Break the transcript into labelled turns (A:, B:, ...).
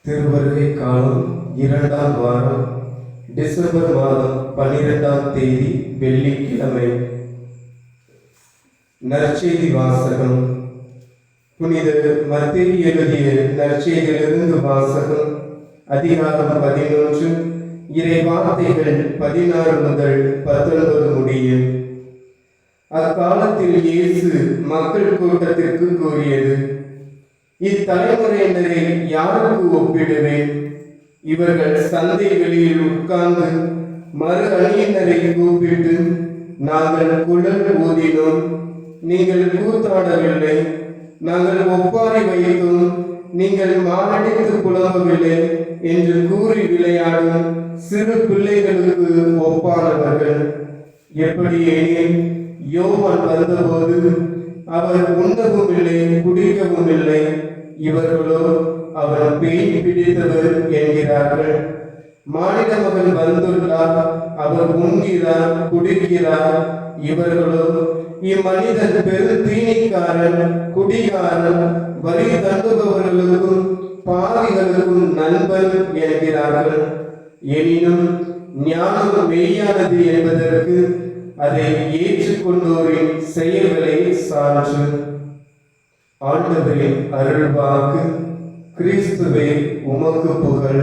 A: திருவருகை காலம் 2ஆம் வாரம் டிசம்பர் மாதம் 12ஆம் தேதி வெள்ளிக்கிழமை. நற்செய்தி வாசகம். புனித மத்தேயு எழுதிய நற்செய்தியிலிருந்து வாசகம். அதிகாரம் 11, இறை வார்த்தைகள் 16 முதல் 19 முடிய. அக்காலத்தில் இயேசு மக்கள் கூட்டத்திற்கு கூறியது: இத்தலைமுறையினரை யாருக்கு ஒப்பிடுவேன்? இவர்கள் சந்தை வெளியில் உட்கார்ந்து மறு அணியினரை கூப்பிட்டு, நாங்கள் குழல் ஊதினோம், நீங்கள் கூத்தாடவில்லை, நாங்கள் ஒப்பாரி வைத்தோம், நீங்கள் மாரடித்து புலம்பவில்லை என்று கூறி விளையாடும் சிறு பிள்ளைகளுக்கு ஒப்பானவர்கள். எப்படியெனில் யோவான் வந்தபோது அவர் உண்ணவும் இல்லை, குடிக்கவும் இல்லை, இவர்களோ அவர் பேய் பிடித்தவர் என்கிறார்கள். மானிட மகன் வந்துள்ளார், அவர் உண்கிறார், குடிக்கிறார், இவர்களோ இம்மனிதன் பெரு தீனிக்காரன், குடிகாரன், வரி தண்டுபவர்களுக்கும் பாவிகளுக்கும் நண்பன் என்கிறார்கள். எனினும் ஞானம் மெய்யானது என்பதற்கு அதை ஏற்றுக்கொண்டோரின் செயல்களை சான்று. ஆண்டவரின் அருள்வாக்கு. கிறிஸ்துவே உமக்கு புகழ்.